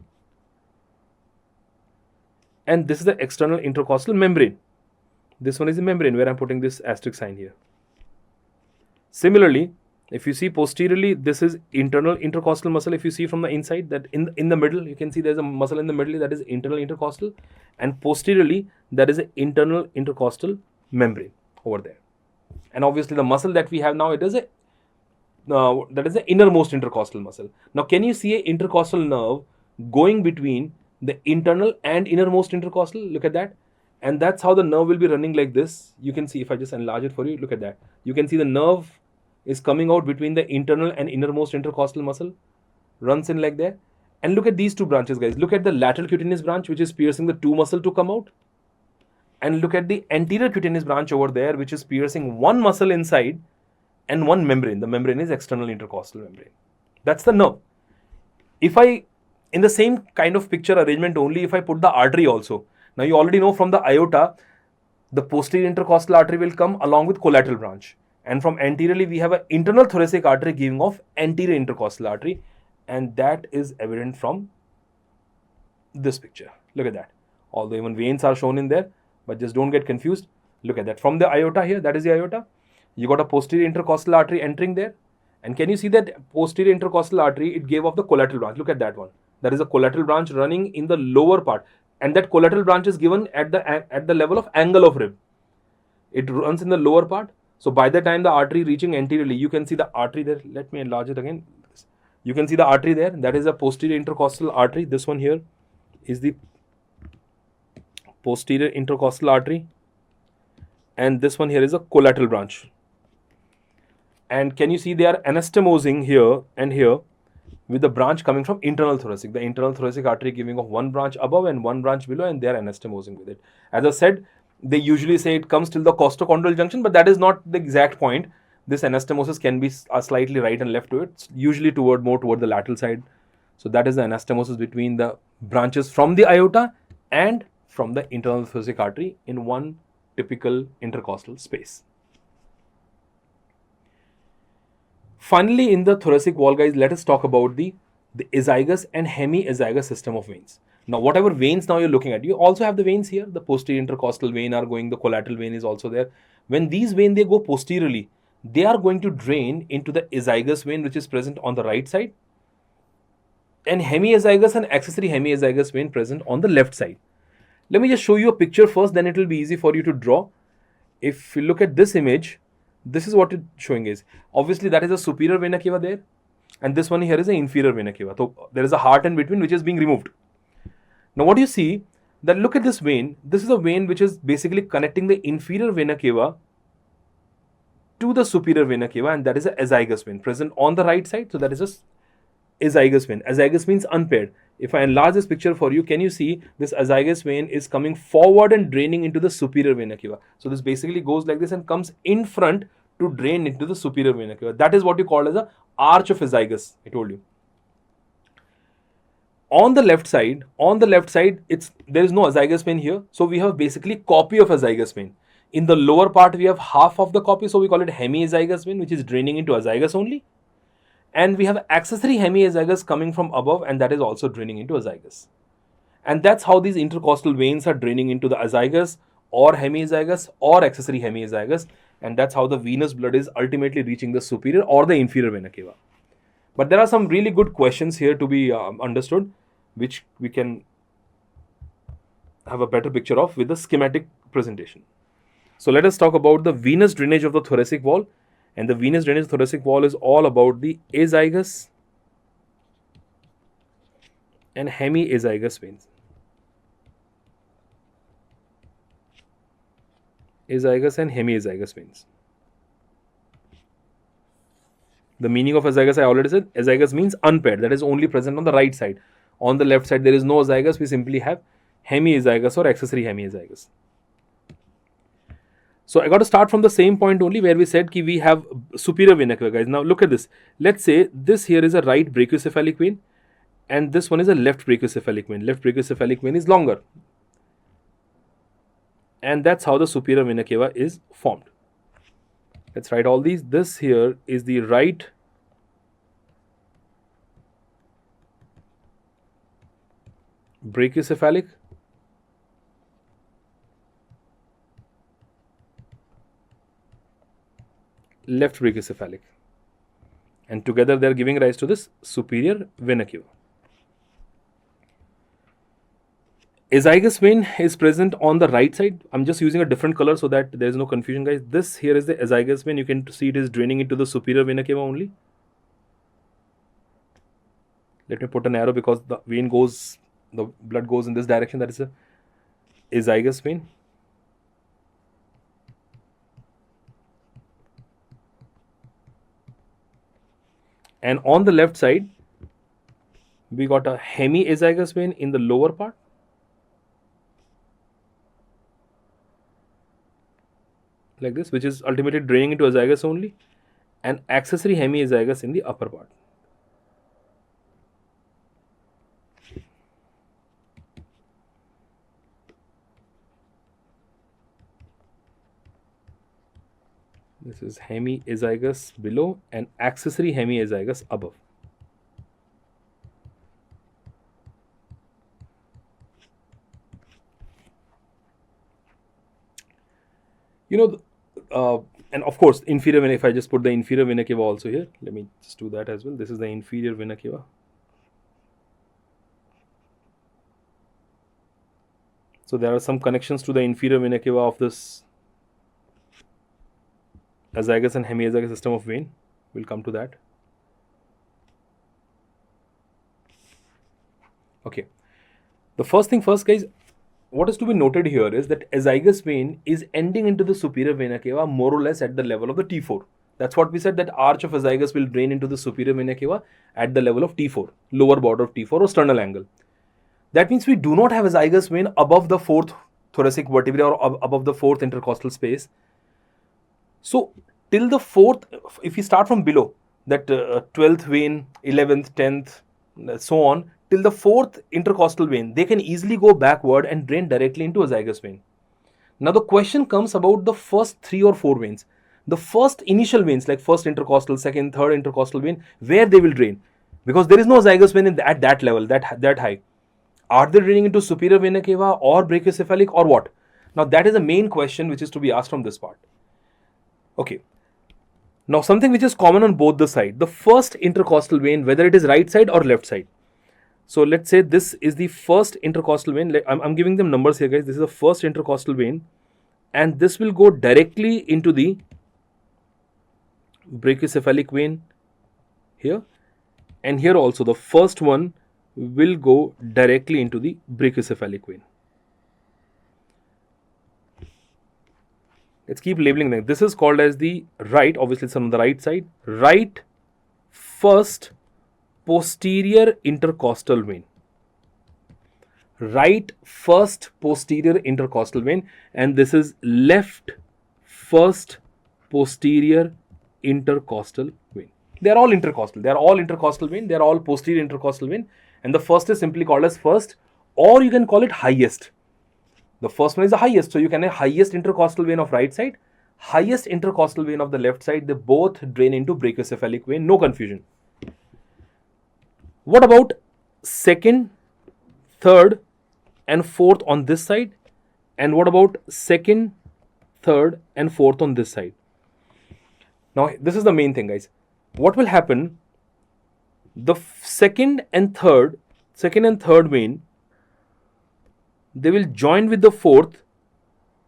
And this is the external intercostal membrane. This one is the membrane where I'm putting this asterisk sign here. Similarly, if you see posteriorly, this is internal intercostal muscle. If you see from the inside, that in the middle, you can see there's a muscle in the middle that is internal intercostal, and posteriorly that is an internal intercostal membrane over there. And obviously the muscle that we have now, that is the innermost intercostal muscle. Now can you see an intercostal nerve going between the internal and innermost intercostal? Look at that. And that's how the nerve will be running like this. You can see, if I just enlarge it for you, look at that. You can see the nerve is coming out between the internal and innermost intercostal muscle, runs in like that. And look at these two branches, guys. Look at the lateral cutaneous branch, which is piercing the two muscle to come out. And look at the anterior cutaneous branch over there, which is piercing one muscle inside and one membrane. The membrane is external intercostal membrane. That's the nerve. If I, in the same kind of picture arrangement only, if I put the artery also. Now you already know from the aorta, the posterior intercostal artery will come along with collateral branch. And from anteriorly, we have an internal thoracic artery giving off anterior intercostal artery. And that is evident from this picture. Look at that. Although even veins are shown in there, but just don't get confused. Look at that. From the aorta here, that is the aorta. You got a posterior intercostal artery entering there. And can you see that posterior intercostal artery, it gave off the collateral branch. Look at that one. That is a collateral branch running in the lower part. And that collateral branch is given at the level of angle of rib. It runs in the lower part. So by the time the artery reaching anteriorly, you can see the artery there. Let me enlarge it again. You can see the artery there. That is a posterior intercostal artery. This one here is the posterior intercostal artery. And this one here is a collateral branch. And can you see they are anastomosing here and here with the branch coming from internal thoracic. The internal thoracic artery giving off one branch above and one branch below, and they are anastomosing with it. As I said, they usually say it comes till the costochondral junction, but that is not the exact point. this anastomosis can be slightly right and left to it, usually more toward the lateral side. So that is the anastomosis between the branches from the aorta and from the internal thoracic artery in one typical intercostal space. Finally, in the thoracic wall, guys, let us talk about the azygous and hemiazygous system of veins. Now, whatever veins now you're looking at, you also have the veins here. The posterior intercostal vein are going, the collateral vein is also there. When these veins, they go posteriorly, they are going to drain into the azygous vein, which is present on the right side, and hemiazygous and accessory hemiazygous vein present on the left side. Let me just show you a picture first, then it will be easy for you to draw. If you look at this image, this is what it's showing is. Obviously, that is a superior vena cava there, and this one here is an inferior vena cava. So there is a heart in between which is being removed. Now what you see, that look at this vein. This is a vein which is basically connecting the inferior vena cava to the superior vena cava, and that is a azygous vein present on the right side. So that is a azygous vein. Azygous means unpaired. If I enlarge this picture for you, can you see this azygous vein is coming forward and draining into the superior vena cava? So this basically goes like this and comes in front to drain into the superior vena cava. That is what you call as a arch of azygous, I told you. On the left side, there is no azygous vein here. So we have basically copy of azygous vein. In the lower part, we have half of the copy. So we call it hemiazygous vein, which is draining into azygous only. And we have accessory hemiazygous coming from above, and that is also draining into azygous. And that's how these intercostal veins are draining into the azygous or hemiazygous or accessory hemiazygous. And that's how the venous blood is ultimately reaching the superior or the inferior vena cava. But there are some really good questions here to be understood, which we can have a better picture of with the schematic presentation. So let us talk about the venous drainage of the thoracic wall. And the venous drainage of the thoracic wall is all about the azygous and hemiazygous veins. Azygous and hemiazygous veins. The meaning of azygous, I already said. Azygous means unpaired. That is only present on the right side. On the left side, there is no azygous. We simply have hemiazygous or accessory hemiazygous. So I got to start from the same point only where we said we have superior vena cava, guys. Now look at this. Let's say this here is a right brachiocephalic vein and this one is a left brachiocephalic vein. Left brachiocephalic vein is longer. And that's how the superior vena cava is formed. Let's write all these. This here is the right brachiocephalic left brachiocephalic, and together they are giving rise to this superior vena cava. Azygous vein is present on the right side. I'm just using a different color so that there is no confusion, guys. This here is the azygous vein. You can see it is draining into the superior vena cava only. Let me put an arrow because the blood goes in this direction. That is a azygous vein. And on the left side, we got a hemiazygous vein in the lower part. Like this, which is ultimately draining into azygous only, and accessory hemiazygous in the upper part. This is hemiazygous below and accessory hemiazygous above. You know, and of course, inferior vena, if I just put the inferior vena cava also here, let me just do that as well. This is the inferior vena cava. So there are some connections to the inferior vena cava of this azygous and hemiazygous system of vein. We'll come to that. Okay. The first thing first, guys, what is to be noted here is that azygous vein is ending into the superior vena cava more or less at the level of the T4. That's what we said, that arch of azygous will drain into the superior vena cava at the level of T4, lower border of T4 or sternal angle. That means we do not have azygous vein above the fourth thoracic vertebrae or above the fourth intercostal space. So till the fourth if we start from below, that 12th vein, 11th, 10th, so on, till the 4th intercostal vein, they can easily go backward and drain directly into azygous vein. Now the question comes about the first 3 or 4 veins. The first initial veins, like first intercostal, second, third intercostal vein, where they will drain, because there is no azygous vein at that level, that high. Are they draining into superior vena cava or brachiocephalic or what? Now that is the main question which is to be asked from this part. Okay. Now something which is common on both the side, the first intercostal vein, whether it is right side or left side. So let's say this is the first intercostal vein. I'm giving them numbers here, guys. This is the first intercostal vein, and this will go directly into the brachiocephalic vein here, and here also the first one will go directly into the brachiocephalic vein. Let's keep labeling them. This is called as the right, obviously it's on the right side, right first posterior intercostal vein. Right first posterior intercostal vein, and this is left first posterior intercostal vein. They are all intercostal. They are all intercostal vein. They are all posterior intercostal vein, and the first is simply called as first, or you can call it highest. The first one is the highest, so you can have highest intercostal vein of right side, highest intercostal vein of the left side. They both drain into brachiocephalic vein. No confusion. What about second, third, and fourth on this side? And what about second, third, and fourth on this side? Now, this is the main thing, guys. What will happen? The second and third vein, they will join with the fourth,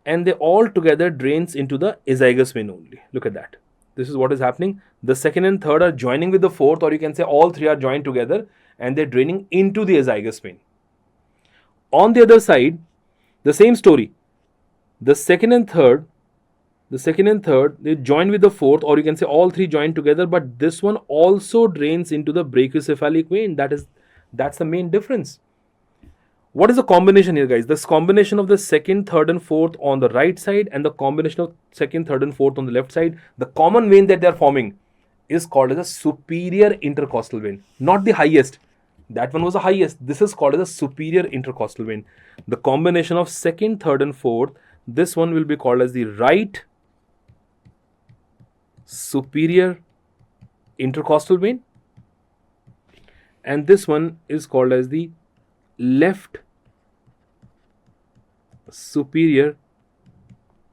and they all together drains into the azygous vein only. Look at that. This is what is happening. The second and third are joining with the fourth, or you can say all three are joined together and they're draining into the azygous vein. On the other side, the same story. The second and third, they join with the fourth, or you can say all three join together, but this one also drains into the brachiocephalic vein. That's the main difference. What is the combination here, guys? This combination of the second, third, and fourth on the right side, and the combination of second, third, and fourth on the left side, the common vein that they are forming is called as a superior intercostal vein, not the highest. That one was the highest. This is called as a superior intercostal vein. The combination of second, third, and fourth, this one will be called as the right superior intercostal vein, and this one is called as the left superior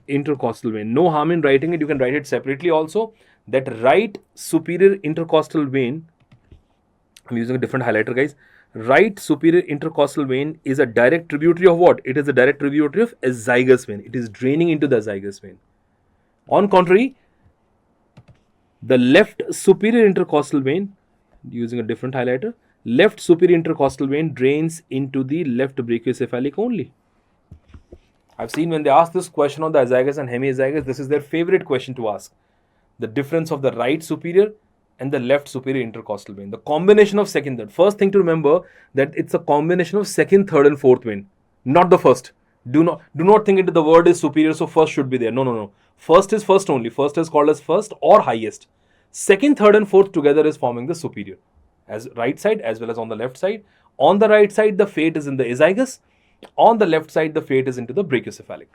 intercostal vein. No harm in writing it. You can write it separately also. That right superior intercostal vein, I'm using a different highlighter, guys. Right superior intercostal vein is a direct tributary of what? It is a direct tributary of azygous vein. It is draining into the azygous vein. On contrary, the left superior intercostal vein, using a different highlighter, left superior intercostal vein drains into the left brachiocephalic only. I've seen when they ask this question on the azygous and hemiazygous, this is their favorite question to ask. The difference of the right superior and the left superior intercostal vein. The combination of second, third. First thing to remember that it's a combination of second, third, and fourth vein, not the first. Do not think into the word is superior, so first should be there. No. First is first only. First is called as first or highest. Second, third, and fourth together is forming the superior, as right side as well as on the left side. On the right side, the fate is in the azygous. On the left side, the fate is into the brachiocephalic.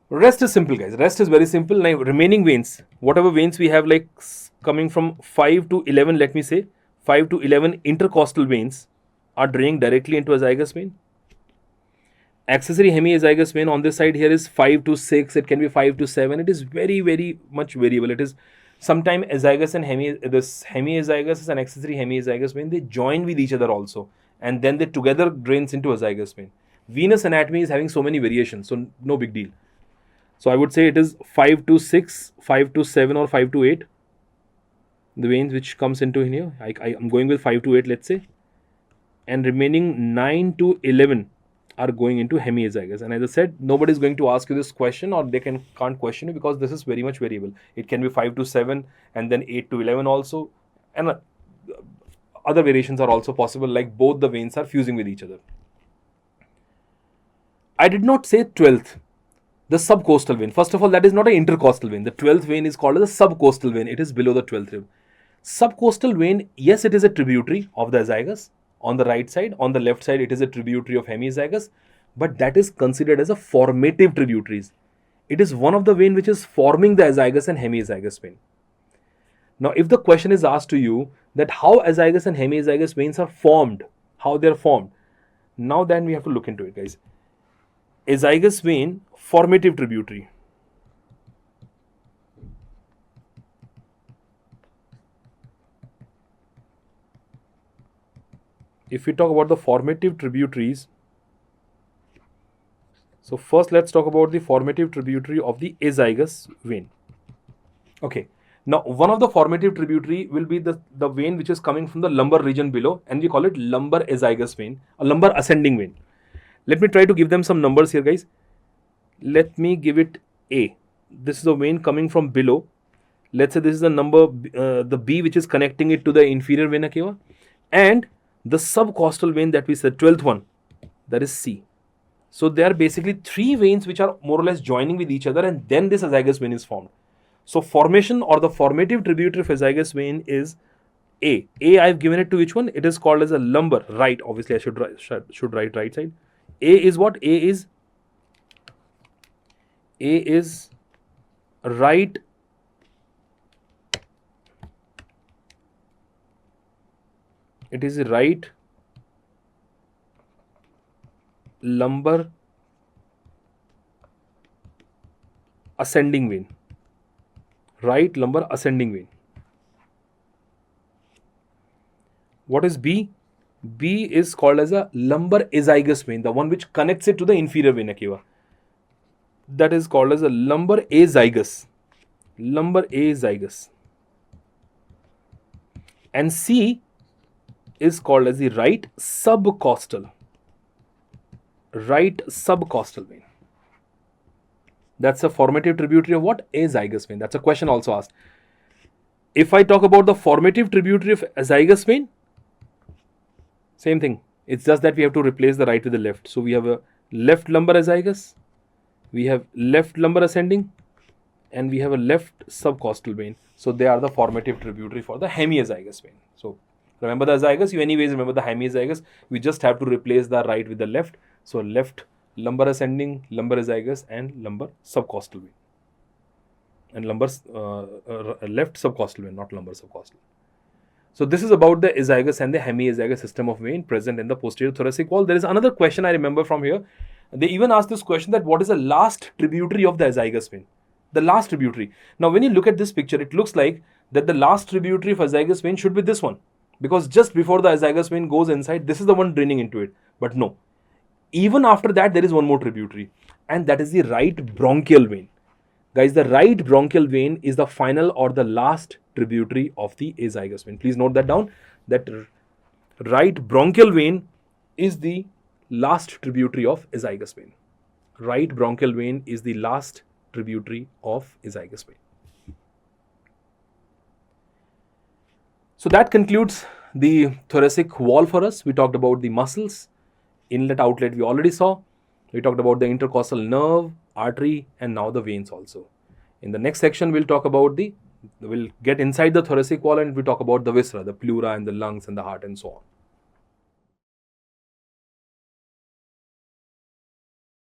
Rest is simple, guys. Rest is very simple. Now, remaining veins, whatever veins we have, like coming from 5 to 11, let me say, 5 to 11 intercostal veins are draining directly into azygous vein. Accessory hemiazygous vein on this side here is 5 to 6. It can be 5 to 7. It is very, very much variable. It is sometimes azygous and hemiazygous and accessory hemiazygous vein, they join with each other also, and then they together drains into azygous vein. Venous anatomy is having so many variations, so no big deal. So I would say it is 5 to 6, 5 to 7, or 5 to 8. The veins which comes into here, I'm going with 5 to 8, let's say, and remaining 9 to 11 are going into hemiazygous. And as I said, nobody is going to ask you this question, or they can't question you, because this is very much variable. It can be 5 to 7 and then 8 to 11 also, and other variations are also possible, like both the veins are fusing with each other. I did not say 12th. The subcostal vein. First of all, that is not an intercostal vein. The 12th vein is called as a subcostal vein. It is below the 12th rib. Subcostal vein, yes, it is a tributary of the azygos on the right side. On the left side, it is a tributary of hemiazygos, but that is considered as a formative tributaries. It is one of the vein which is forming the azygos and hemiazygos vein. Now, if the question is asked to you that how azygos and hemiazygos veins are formed, how they are formed, now then we have to look into it, guys. Azygos vein, formative tributary. If we talk about the formative tributaries, so first let's talk about the formative tributary of the azygos vein. Okay, now one of the formative tributary will be the vein which is coming from the lumbar region below, and we call it lumbar azygos vein, a lumbar ascending vein. Let me try to give them some numbers here, guys. Let me give it A. This is the vein coming from below. Let's say this is the number, the B, which is connecting it to the inferior vena cava, and the subcostal vein that we said, 12th one, that is C. So there are basically three veins which are more or less joining with each other, and then this azygos vein is formed. So formation or the formative tributary of azygos vein is A. A, I've given it to which one? It is called as a lumbar, right? Obviously, I should write right side. A is what? A is right. It is right lumbar ascending vein. Right lumbar ascending vein. What is B? B is called as a lumbar azygos vein, the one which connects it to the inferior vena cava. That is called as a lumbar azygos. Lumbar azygos. And C is called as the right subcostal. Right subcostal vein. That's a formative tributary of what? Azygos vein. That's a question also asked. If I talk about the formative tributary of azygos vein, same thing. It's just that we have to replace the right with the left. So we have a left lumbar azygos, we have left lumbar ascending, and we have a left subcostal vein. So they are the formative tributary for the hemiazygos vein. So remember the azygos, you anyways remember the hemiazygos. We just have to replace the right with the left. So left lumbar ascending, lumbar azygos, and lumbar subcostal vein. And left subcostal vein, not lumbar subcostal. So this is about the azygos and the hemiazygos system of vein present in the posterior thoracic wall. There is another question I remember from here. They even asked this question that what is the last tributary of the azygos vein? The last tributary. Now when you look at this picture, it looks like that the last tributary of azygos vein should be this one. Because just before the azygos vein goes inside, this is the one draining into it. But no. Even after that, there is one more tributary. And that is the right bronchial vein. Guys, the right bronchial vein is the final or the last tributary of the azygos vein. Please note that down. That right bronchial vein is the last tributary of azygos vein. Right bronchial vein is the last tributary of azygos vein. So that concludes the thoracic wall for us. We talked about the muscles, inlet, outlet we already saw. We talked about the intercostal nerve, artery, and now the veins also. In the next section, we'll talk about we'll get inside the thoracic wall and we'll talk about the viscera, the pleura and the lungs and the heart and so on.